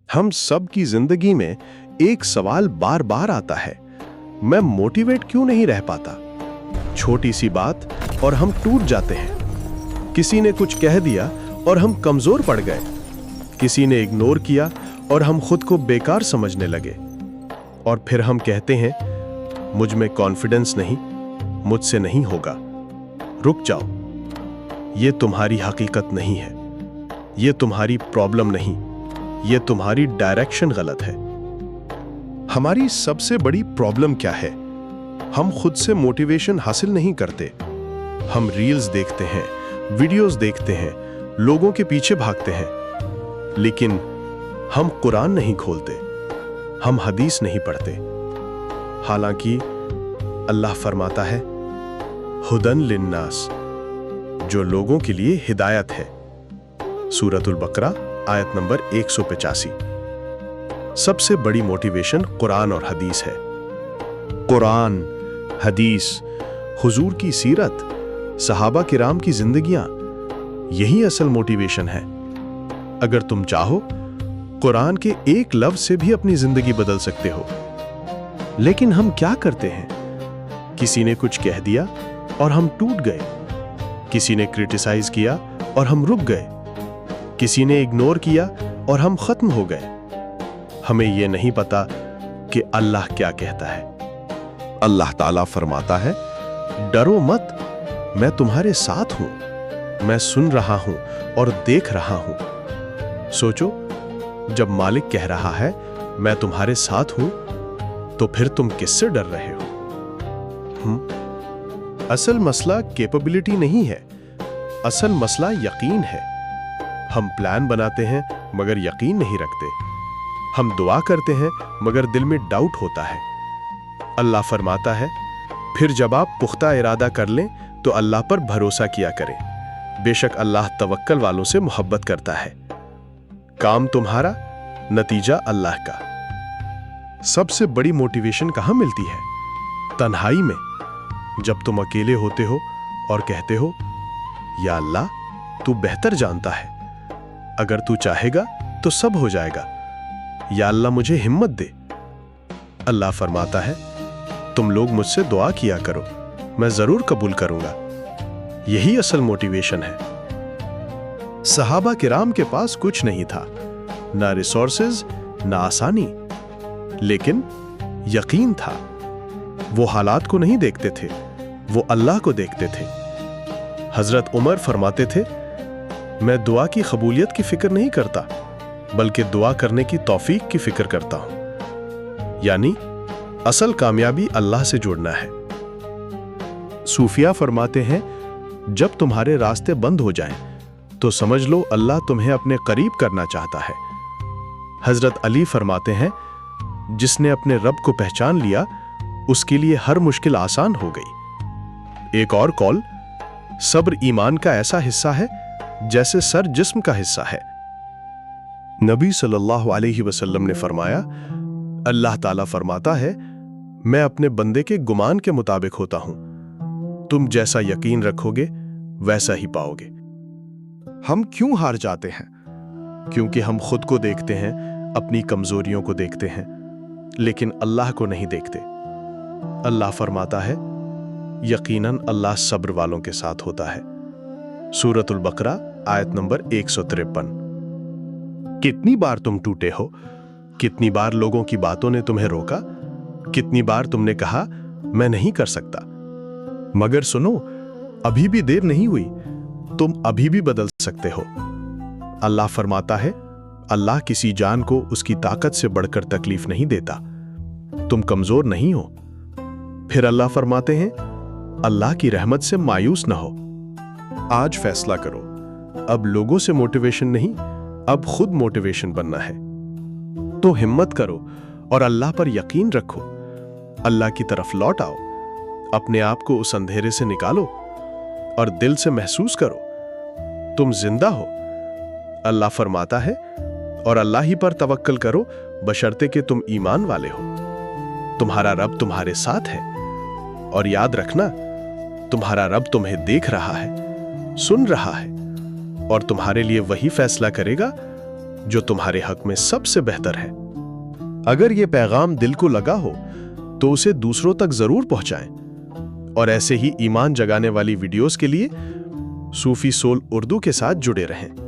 हम सब की जिंदगी में एक सवाल बार बार आता है, मैं मोटिवेट क्यों नहीं रह पाता? छोटी सी बात और हम टूट जाते हैं। किसी ने कुछ कह दिया और हम कमजोर पड़ गए। किसी ने इग्नोर किया और हम खुद को बेकार समझने लगे। और फिर हम कहते हैं, मुझ में कॉन्फिडेंस नहीं, मुझसे नहीं होगा। रुक जाओ, ये तुम्हारी हकीकत नहीं है, ये तुम्हारी प्रॉब्लम नहीं, ये तुम्हारी डायरेक्शन गलत है। हमारी सबसे बड़ी प्रॉब्लम क्या है? हम खुद से मोटिवेशन हासिल नहीं करते। हम रील्स देखते हैं, वीडियोस देखते हैं, लोगों के पीछे भागते हैं, लेकिन हम कुरान नहीं खोलते, हम हदीस नहीं पढ़ते। हालांकि अल्लाह फरमाता है, हुदन लिन्नास, जो लोगों के लिए हिदायत है। सूरतुल बकरा आयत नंबर 185। सबसे बड़ी मोटिवेशन कुरान और हदीस है। कुरान, हदीस, हुजूर की सीरत, सहाबा किराम की जिंदगियां, यही असल मोटिवेशन है। अगर तुम चाहो, कुरान के एक लफ्ज से भी अपनी जिंदगी बदल सकते हो। लेकिन हम क्या करते हैं? किसी ने कुछ कह दिया और हम टूट गए। किसी ने क्रिटिसाइज किया और हम रुक गए। किसी ने इग्नोर किया और हम खत्म हो गए। हमें यह नहीं पता कि अल्लाह क्या कहता है। अल्लाह ताला फरमाता है, डरो मत, मैं तुम्हारे साथ हूं, मैं सुन रहा हूं और देख रहा हूं। सोचो, जब मालिक कह रहा है मैं तुम्हारे साथ हूं, तो फिर तुम किससे डर रहे हो? असल मसला कैपेबिलिटी नहीं है, असल मसला यकीन है। हम प्लान बनाते हैं मगर यकीन नहीं रखते। हम दुआ करते हैं मगर दिल में डाउट होता है। अल्लाह फरमाता है, फिर जब आप पुख्ता इरादा कर लें तो अल्लाह पर भरोसा किया करें। बेशक अल्लाह तवक्कल वालों से मोहब्बत करता है। काम तुम्हारा, नतीजा अल्लाह का। सबसे बड़ी मोटिवेशन कहां मिलती है? तन्हाई में, जब तुम अकेले होते हो और कहते हो, या अल्लाह, तू बेहतर जानता है, अगर तू चाहेगा तो सब हो जाएगा, या अल्लाह मुझे हिम्मत दे। अल्लाह फरमाता है, तुम लोग मुझसे दुआ किया करो, मैं जरूर कबूल करूंगा। यही असल मोटिवेशन है। सहाबा किराम के पास कुछ नहीं था, ना रिसोर्सेज, ना आसानी, लेकिन यकीन था। वो हालात को नहीं देखते थे, वो अल्लाह को देखते थे। हजरत उमर फरमाते थे, मैं दुआ की कबूलियत की फिक्र नहीं करता, बल्कि दुआ करने की तौफीक की फिक्र करता हूं। यानी असल कामयाबी अल्लाह से जुड़ना है। सूफिया फरमाते हैं, जब तुम्हारे रास्ते बंद हो जाएं, तो समझ लो अल्लाह तुम्हें अपने करीब करना चाहता है। हजरत अली फरमाते हैं, जिसने अपने रब को पहचान लिया, उसके लिए हर मुश्किल आसान हो गई। एक और कौल, सब्र ईमान का ऐसा हिस्सा है जैसे सर जिस्म का हिस्सा है। नबी सल्लल्लाहु अलैहि वसल्लम ने फरमाया, अल्लाह ताला फरमाता है, मैं अपने बंदे के गुमान के मुताबिक होता हूं। तुम जैसा यकीन रखोगे वैसा ही पाओगे। हम क्यों हार जाते हैं? क्योंकि हम खुद को देखते हैं, अपनी कमजोरियों को देखते हैं, लेकिन अल्लाह को नहीं देखते। अल्लाह फरमाता है, यकीनन अल्लाह सब्र वालों के साथ होता है। सूरतुल बकरा आयत नंबर 153। कितनी बार तुम टूटे हो? कितनी बार लोगों की बातों ने तुम्हें रोका? कितनी बार तुमने कहा, मैं नहीं कर सकता? मगर सुनो, अभी भी देर नहीं हुई, तुम अभी भी बदल सकते हो। अल्लाह फरमाता है, अल्लाह किसी जान को उसकी ताकत से बढ़कर तकलीफ नहीं देता। तुम कमजोर नहीं हो। फिर अल्लाह फरमाते हैं, अल्लाह की रहमत से मायूस न हो। आज फैसला करो, अब लोगों से मोटिवेशन नहीं, अब खुद मोटिवेशन बनना है। तो हिम्मत करो और अल्लाह पर यकीन रखो। अल्लाह की तरफ लौट आओ, अपने आप को उस अंधेरे से निकालो और दिल से महसूस करो तुम जिंदा हो। अल्लाह फरमाता है, और अल्लाह ही पर तवक्कल करो, बशर्ते कि तुम ईमान वाले हो। तुम्हारा रब तुम्हारे साथ है, और याद रखना, तुम्हारा रब तुम्हें देख रहा है, सुन रहा है, और तुम्हारे लिए वही फैसला करेगा जो तुम्हारे हक में सबसे बेहतर है। अगर ये पैगाम दिल को लगा हो तो उसे दूसरों तक जरूर पहुंचाएं। और ऐसे ही ईमान जगाने वाली वीडियोस के लिए सूफी सोल उर्दू के साथ जुड़े रहें।